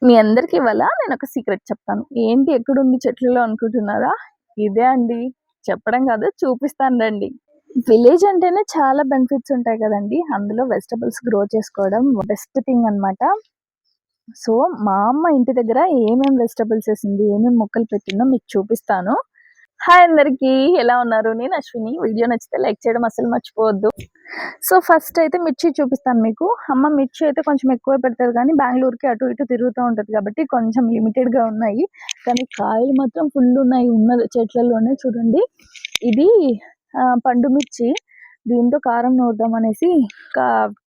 మీ అందరికి ఇవాళ నేను ఒక సీక్రెట్ చెప్తాను. ఏంటి ఎక్కడుంది చెట్లలో అనుకుంటున్నారా? ఇదే అండి. చెప్పడం కాదు చూపిస్తాను రండి. విలేజ్ అంటేనే చాలా బెనిఫిట్స్ ఉంటాయి కదండి. అందులో వెజిటబుల్స్ గ్రో చేసుకోవడం బెస్ట్ థింగ్ అన్నమాట. సో మా అమ్మ ఇంటి దగ్గర ఏమేం వెజిటబుల్స్ వేసింది, ఏమేం మొక్కలు పెట్టిందో మీకు చూపిస్తాను. హాయ్ అందరికి, ఎలా ఉన్నారు? నేను అశ్విని. వీడియో నచ్చితే లైక్ చేయడం అసలు మర్చిపోవద్దు. సో ఫస్ట్ అయితే మిర్చి చూపిస్తాను మీకు. అమ్మ మిర్చి అయితే కొంచెం ఎక్కువ పెడతారు కానీ బెంగళూరుకి అటు ఇటు తిరుగుతూ ఉంటుంది కాబట్టి కొంచెం లిమిటెడ్గా ఉన్నాయి. కానీ కాయలు మాత్రం ఫుల్ ఉన్నాయి. ఉన్న చెట్లలోనే చూడండి. ఇది పండు మిర్చి. దీంతో కారం నూరుదాం అనేసి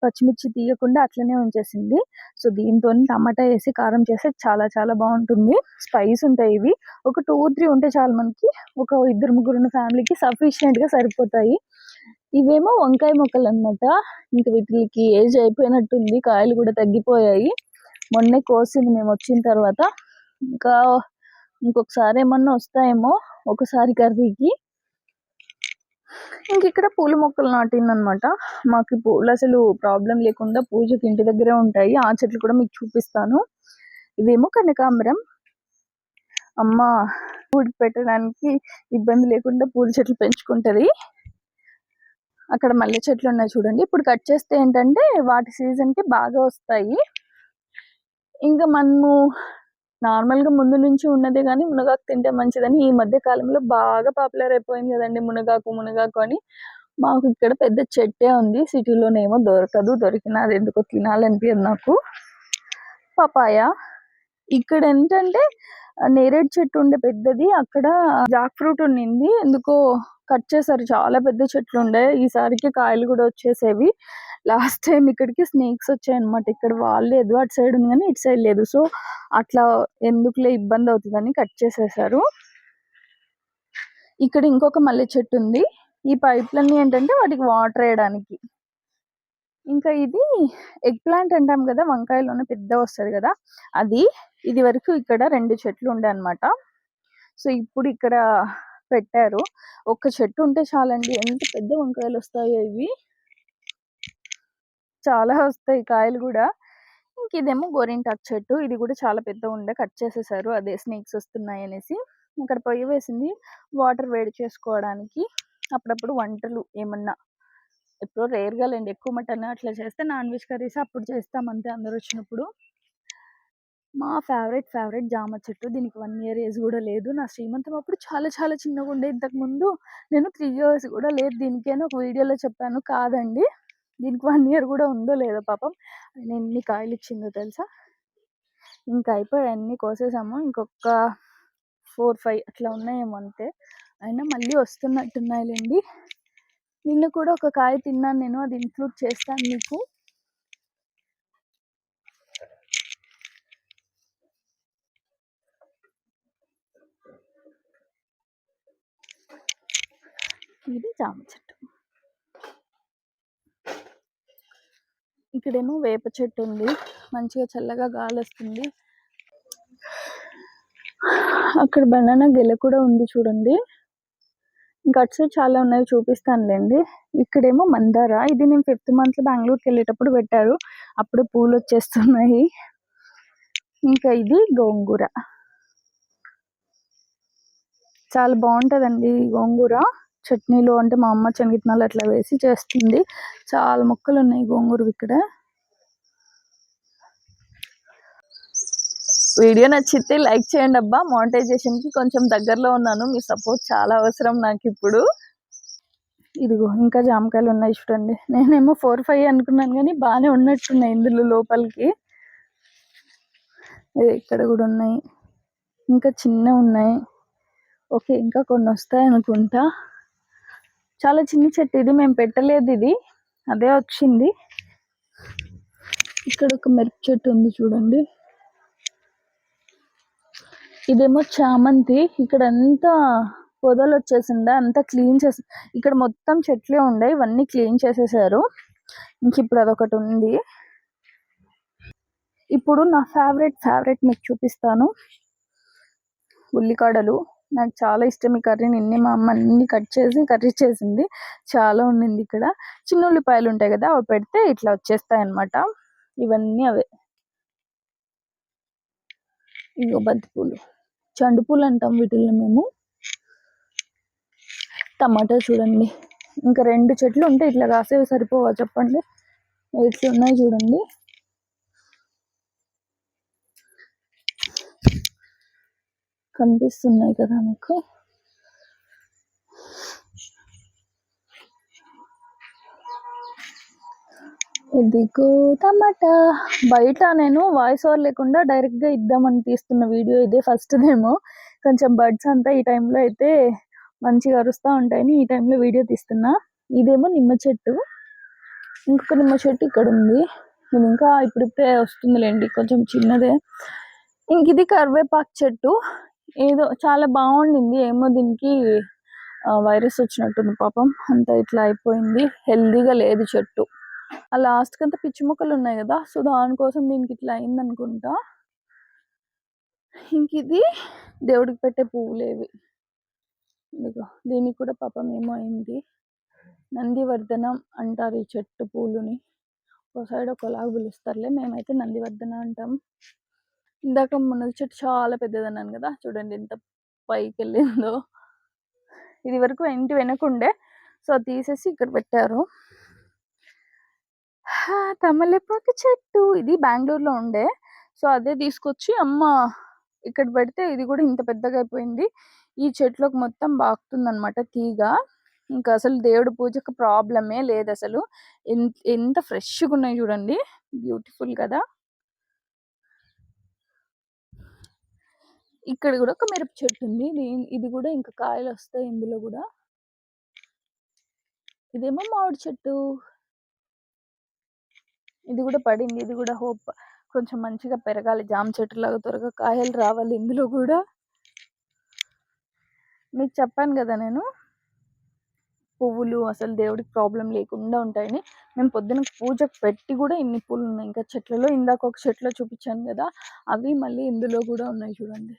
పచ్చిమిర్చి తీయకుండా అట్లనే ఉంచేసింది. సో దీంతో టమాటా వేసి కారం చేస్తే చాలా చాలా బాగుంటుంది. స్పైస్ ఉంటాయి ఇవి. ఒక 2-3 ఉంటే చాలు మనకి. ఒక 2-3 ఉన్న ఫ్యామిలీకి సఫిషియెంట్గా సరిపోతాయి. ఇవేమో వంకాయ మొక్కలు అన్నమాట. ఇంకా వీటికి ఏజ్ అయిపోయినట్టుంది. కాయలు కూడా తగ్గిపోయాయి. మొన్నే కోసింది మేము వచ్చిన తర్వాత. ఇంకా ఇంకొకసారి ఏమన్నా వస్తాయేమో ఒకసారి కర్రీకి. ఇంక ఇక్కడ పూల మొక్కలు నాటిందనమాట. మాకు పూలు అసలు ప్రాబ్లం లేకుండా పూజకి ఇంటి దగ్గరే ఉంటాయి. ఆ చెట్లు కూడా మీకు చూపిస్తాను. ఇవేమో కనకాంబరం. అమ్మ పూడి పెట్టడానికి ఇబ్బంది లేకుండా పూల చెట్లు పెంచుకుంటది. అక్కడ మల్లె చెట్లు ఉన్నాయి చూడండి. ఇప్పుడు కట్ చేస్తే ఏంటంటే వాటి సీజన్కి బాగా వస్తాయి. ఇంకా మనము నార్మల్గా ముందు నుంచి ఉన్నదే కానీ మునగాకు తింటే మంచిదని ఈ మధ్య కాలంలో బాగా పాపులర్ అయిపోయింది కదండి మునగాకు అని. మాకు ఇక్కడ పెద్ద చెట్టే ఉంది. సిటీలోనేమో దొరకదు. దొరికినా అది ఎందుకో తినాలనిపించదు నాకు. పపాయ. ఇక్కడ ఏంటంటే నేరేడు చెట్టు ఉండే పెద్దది, అక్కడ జాక్ ఫ్రూట్ ఉండింది. ఎందుకో కట్ చేశారు. చాలా పెద్ద చెట్లు ఉండే. ఈసారికి కాయలు కూడా వచ్చేసేవి. లాస్ట్ టైం ఇక్కడికి స్నేక్స్ వచ్చాయి అనమాట. ఇక్కడ వాళ్ళలేదు, అటు సైడ్ ఉంది కానీ ఇటు సైడ్ లేదు. సో అట్లా ఎందుకులే ఇబ్బంది అవుతుందని కట్ చేసేసారు. ఇక్కడ ఇంకొక మల్లె చెట్టు ఉంది. ఈ పైప్లన్నీ ఏంటంటే వాటికి వాటర్ వేయడానికి. ఇంకా ఇది ఎగ్ ప్లాంట్ అంటాం కదా, వంకాయలోనే పెద్ద వస్తుంది కదా అది. ఇది వరకు ఇక్కడ 2 చెట్లు ఉండే అనమాట. సో ఇప్పుడు ఇక్కడ పెట్టారు. ఒక చెట్టు ఉంటే చాలండి, ఎంత పెద్ద వంకాయలు వస్తాయో ఇవి. చాలా వస్తాయి కాయలు కూడా. ఇంక ఇదేమో గోరింటాకు చెట్టు. ఇది కూడా చాలా పెద్ద ఉండే, కట్ చేసేసారు. అదే స్నేక్స్ వస్తున్నాయి అనేసి. ఇక్కడ పొయ్యి వేసింది వాటర్ వేడి చేసుకోవడానికి. అప్పుడప్పుడు వంటలు ఏమన్నా, ఎప్పుడో రేర్గా లేండి. ఎక్కువ మటన్ అట్లా చేస్తే నాన్ వెజ్ కర్రీస్ అప్పుడు చేస్తాం అంతే, అందరు వచ్చినప్పుడు. మా ఫేవరెట్ జామ చెట్టు. దీనికి 1 year ఏజ్ కూడా లేదు. నా శ్రీమంతం అప్పుడు చాలా చాలా చిన్నగా ఉండే. ఇంతకుముందు నేను 3 years కూడా లేదు దీనికైనా ఒక వీడియోలో చెప్పాను. కాదండి, దీనికి 1 year కూడా ఉందో లేదో పాపం. నేను ఎన్ని కాయలు ఇచ్చిందో తెలుసా. ఇంకా అయిపోయాయి, అన్నీ కోసేసాము. ఇంకొక 4-5 అట్లా ఉన్నాయేమో అంతే. అయినా మళ్ళీ వస్తున్నట్టున్నాయిలేండి. నిన్న కూడా ఒక కాయ తిన్నాను నేను, అది ఇంక్లూడ్ చేస్తాను మీకు. ఇది జామ చెట్టు. ఇక్కడేమో వేప చెట్టు ఉంది. మంచిగా చల్లగా గాలి వస్తుంది. అక్కడ బనానా గెల కూడా ఉంది చూడండి. ఇంకా అటు సైడ్ చాలా ఉన్నాయి, చూపిస్తానులేండి. ఇక్కడేమో మందార. ఇది నేను 5th month బెంగళూరుకి వెళ్ళేటప్పుడు పెట్టారు. అప్పుడు పూలు వచ్చేస్తున్నాయి. ఇంకా ఇది గోంగూర. చాలా బాగుంటుందండి గోంగూర. చట్నీలో అంటే మా అమ్మ శనగిత్తనాలు అట్లా వేసి చేస్తుంది. చాలా మొక్కలు ఉన్నాయి గోంగూర ఇక్కడ. వీడియో నచ్చితే లైక్ చేయండి అబ్బా. మానిటైజేషన్కి కొంచెం దగ్గరలో ఉన్నాను. మీ సపోర్ట్ చాలా అవసరం నాకు ఇప్పుడు. ఇదిగో ఇంకా జామకాయలు ఉన్నాయి చూడండి. నేనేమో 4-5 అనుకున్నాను కానీ బాగానే ఉన్నట్టున్నాయి ఇందులో లోపలికి. ఇక్కడ కూడా ఉన్నాయి, ఇంకా చిన్న ఉన్నాయి. ఓకే, ఇంకా కొన్ని వస్తాయి అనుకుంటా. చాలా చిన్న చెట్టు ఇది, మేము పెట్టలేదు ఇది, అదే వచ్చింది. ఇక్కడ ఒక మిరప చెట్టు ఉంది చూడండి. ఇదేమో చామంతి. ఇక్కడ అంతా పొదలు వచ్చేసిందా, అంతా క్లీన్ చేసి, ఇక్కడ మొత్తం చెట్లే ఉండే, ఇవన్నీ క్లీన్ చేసేసారు. ఇంక ఇప్పుడు అదొకటి ఉంది. ఇప్పుడు నా ఫేవరెట్ మీకు చూపిస్తాను. ఉల్లికాడలు నాకు చాలా ఇష్టం. ఈ కర్రీ నిన్నే మా అమ్మ అన్ని కట్ చేసి కర్రీ చేసింది. చాలా ఉండింది. ఇక్కడ చిన్న ఉల్లిపాయలు ఉంటాయి కదా, అవి పెడితే ఇట్లా వచ్చేస్తాయి అన్నమాట. ఇవన్నీ అవే. ఇగో బంతి పూలు, చండు పూలు అంటాం వీటిల్లో మేము. టమాటా చూడండి, ఇంకా 2 చెట్లు ఉంటే ఇట్లా కాసేవి సరిపోవా చెప్పండి, ఇట్లా ఉన్నాయి చూడండి. కనిపిస్తున్నాయి కదా మీకు. ఇదిగో టమాటా. బయట నేను వాయిస్ ఓవర్ లేకుండా డైరెక్ట్గా ఇద్దామని తీస్తున్న వీడియో ఇదే ఫస్ట్దేమో. కొంచెం బర్డ్స్ అంతా ఈ టైంలో అయితే మంచిగా అరుస్తూ ఉంటాయని ఈ టైంలో వీడియో తీస్తున్నా. ఇదేమో నిమ్మ చెట్టు, ఇంకొక నిమ్మ చెట్టు ఇక్కడ ఉంది. ఇది ఇంకా ఇప్పుడిప్పుడే వస్తుందిలేండి, కొంచెం చిన్నదే. ఇంక ఇది కరివేపాకు చెట్టు, ఏదో చాలా బాగుండింది, ఏమో దీనికి వైరస్ వచ్చినట్టుంది పాపం, అంతా ఇట్లా అయిపోయింది, హెల్దీగా లేదు చెట్టు. ఆ లాస్ట్కి అంతా పిచ్చి మొక్కలు ఉన్నాయి కదా, సో దానికోసం దీనికి ఇట్లా అయింది అనుకుంటా. ఇంక ఇది దేవుడికి పెట్టే పువ్వులేవి, ఇదిగో దీనికి కూడా పాపం ఏమో అయింది. నందివర్ధనం అంటారు ఈ చెట్టు పూలుని, ఒక సైడ్ ఒకలాగా పిలుస్తారులే, మేమైతే నందివర్ధన అంటాం. ఇందాక మునగ చెట్టు చాలా పెద్దదన్నాను కదా, చూడండి ఎంత పైకి వెళ్ళిందో. ఇది వరకు ఇంటి వెనకుండే, సో తీసేసి ఇక్కడ పెట్టారు. తమలపాకు చెట్టు ఇది బెంగళూరులో ఉండే, సో అదే తీసుకొచ్చి అమ్మ ఇక్కడ పెడితే ఇది కూడా ఇంత పెద్దగా అయిపోయింది. ఈ చెట్లోకి మొత్తం బాగుతుంది అనమాట తీగ. ఇంకా అసలు దేవుడి పూజకు ప్రాబ్లమే లేదు అసలు, ఎంత ఫ్రెష్గా ఉన్నాయి చూడండి, బ్యూటిఫుల్ కదా. ఇక్కడ కూడా ఒక మిరప చెట్టు ఉంది, ఇది కూడా ఇంకా కాయలు వస్తాయి ఇందులో కూడా. ఇదేమో మామిడి చెట్టు, ఇది కూడా పడింది, ఇది కూడా హోప్ కొంచెం మంచిగా పెరగాలి, జామ చెట్టు లాగా త్వరగా కాయలు రావాలి ఇందులో కూడా. మీకు చెప్పాను కదా నేను, పువ్వులు అసలు దేవుడికి ప్రాబ్లం లేకుండా ఉంటాయని. మేము పొద్దున పూజకు పెట్టి కూడా ఇన్ని పూలు ఉన్నాయి. ఇంకా చెట్లలో ఇందాక ఒక చెట్లో చూపించాను కదా, అవి మళ్ళీ ఇందులో కూడా ఉన్నాయి చూడండి.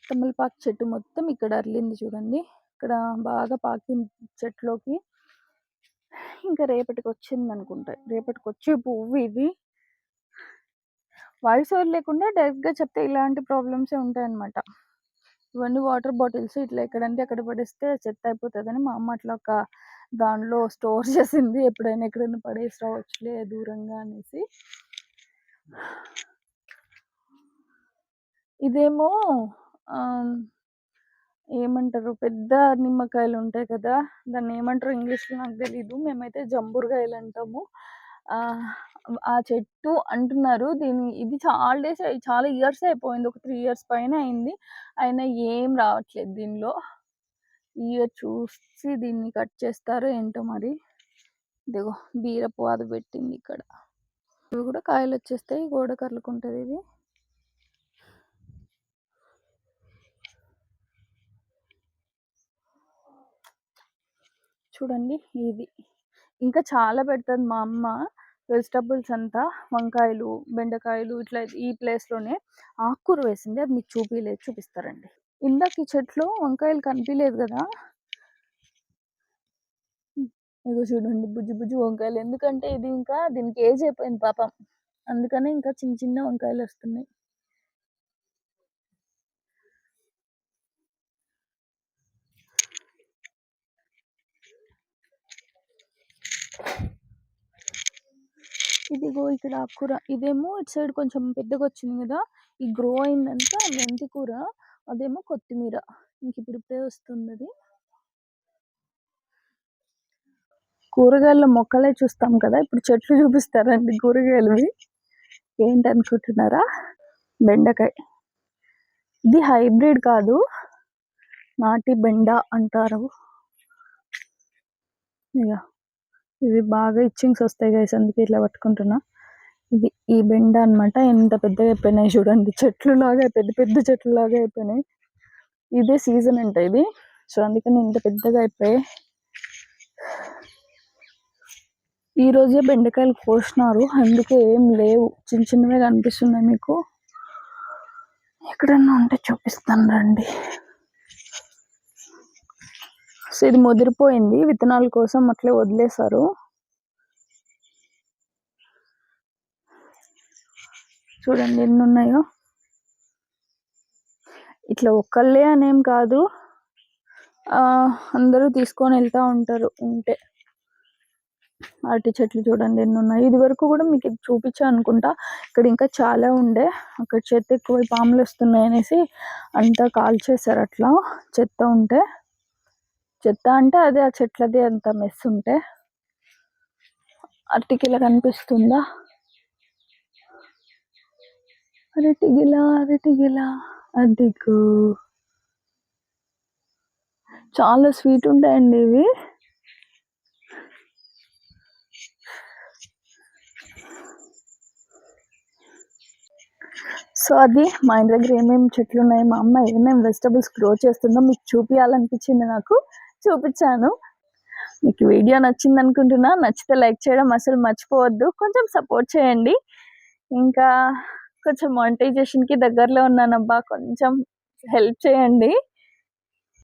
తమలపాకు చెట్టు మొత్తం ఇక్కడ అర్లింది చూడండి, ఇక్కడ బాగా పాకింది చెట్లోకి. ఇంకా రేపటికి వచ్చింది అనుకుంటా, రేపటికి వచ్చే పువ్వు ఇది. వాయిస్ ఓవర్ లేకుండా డైరెక్ట్గా చెప్తే ఇలాంటి ప్రాబ్లమ్సే ఉంటాయన్నమాట. ఇవన్నీ వాటర్ బాటిల్స్, ఇట్లా ఎక్కడంటే అక్కడ పడేస్తే చెత్త అయిపోతుందని మా అమ్మ అట్లా ఒక దానిలో స్టోర్ చేసింది, ఎప్పుడైనా ఎక్కడైనా పడేసి రావచ్చులే దూరంగా అనేసి. ఇదేమో ఏమంటారు, పెద్ద నిమ్మకాయలు ఉంటాయి కదా, దాన్ని ఏమంటారు ఇంగ్లీష్లో నాకు తెలీదు, మేమైతే జంబూరకాయలు అంటాము. ఆ చెట్టు అంటున్నారు ఇది చాలా డేస్, చాలా ఇయర్స్ అయిపోయింది, ఒక 3 years పైన అయింది, అయినా ఏం రావట్లేదు దీనిలో. ఇయర్ చూసి దీన్ని కట్ చేస్తారో ఏంటో మరి. ఇదిగో బీరపు అది పెట్టింది ఇక్కడ, ఇవి కూడా కాయలు వచ్చేస్తాయి, గోడ కర్లుకుంటుంది ఇది. చూడండి ఇది ఇంకా చాలా పెడుతుంది మా అమ్మ, వెజిటబుల్స్ అంతా, వంకాయలు, బెండకాయలు, ఇట్లా ఈ ప్లేస్లోనే ఆకుకూర వేసింది, అది మీకు చూపించలేదు, చూపిస్తారండి. ఇందాక ఈ చెట్లు వంకాయలు కనిపించలేదు కదా, ఇదిగో చూడండి బుజ్జి బుజ్జి వంకాయలు, ఎందుకంటే ఇది ఇంకా దీనికి ఏజ్ అయిపోయింది పాపం, అందుకనే ఇంకా చిన్న చిన్న వంకాయలు వస్తున్నాయి. ఇదిగో ఇక్కడ ఆకుకూర, ఇదేమో ఇటు సైడ్ కొంచెం పెద్దగా వచ్చింది కదా, ఈ గ్రో అయిందంతా మెంతి కూర, అదేమో కొత్తిమీర, ఇంక ఇప్పుడిప్పుడే వస్తుంది అది. కూరగాయల మొక్కలే చూస్తాం కదా, ఇప్పుడు చెట్లు చూపిస్తారండి కూరగాయలవి. ఏంటనుకుంటున్నారా, బెండకాయ, ఇది హైబ్రిడ్ కాదు, నాటి బెండ అంటారు. ఇక ఇవి బాగా ఇచ్చింగ్స్ వస్తాయి గైస్, అందుకే ఇట్లా పట్టుకుంటున్నా. ఇది ఈ బెండ అనమాట, ఎంత పెద్దగా అయిపోయినాయి చూడండి, చెట్లు లాగా పెద్ద పెద్ద చెట్లు లాగా అయిపోయినాయి. ఇదే సీజన్ అంట ఇది, సో అందుకని ఇంత పెద్దగా అయిపోయాయి. ఈ రోజే బెండకాయలు కోసినారు, అందుకే ఏం లేవు, చిన్న చిన్నవే కనిపిస్తున్నాయి మీకు. ఎక్కడన్నా ఉంటే చూపిస్తాను రండి. సో ఇది ముదిరిపోయింది, విత్తనాల కోసం అట్లే వదిలేశారు. చూడండి ఎన్ని ఉన్నాయో. ఇట్లా ఒక్కళ్ళే అనేం కాదు, అందరూ తీసుకొని వెళ్తూ ఉంటారు ఉంటే. అరటి చెట్లు చూడండి ఎన్ని ఉన్నాయి. ఇది వరకు కూడా మీకు ఇది చూపించా అనుకుంటా. ఇక్కడ ఇంకా చాలా ఉండే, అక్కడ చెత్త ఎక్కువ పాములు వస్తున్నాయి అనేసి అంతా కాల్ చేశారు. అట్లా చెత్త ఉంటే, చెత్త అంటే అదే ఆ చెట్లది అంత మెస్ ఉంటే. అరటికిల కనిపిస్తుందా? అరటిగిల అదిగో, చాలా స్వీట్ ఉంటాయండి ఇవి. సో అది మా ఇంటి దగ్గర ఏమేమి చెట్లు ఉన్నాయి, మా అమ్మ ఏమేమి వెజిటబుల్స్ గ్రో చేస్తుందో మీకు చూపించాలనిపించింది, నాకు చూపించాను. మీకు వీడియో నచ్చింది అనుకుంటున్నా. నచ్చితే లైక్ చేయడం అసలు మర్చిపోవద్దు, కొంచెం సపోర్ట్ చేయండి. ఇంకా కొంచెం మానిటైజేషన్కి దగ్గరలో ఉన్నానబ్బా, కొంచెం హెల్ప్ చేయండి.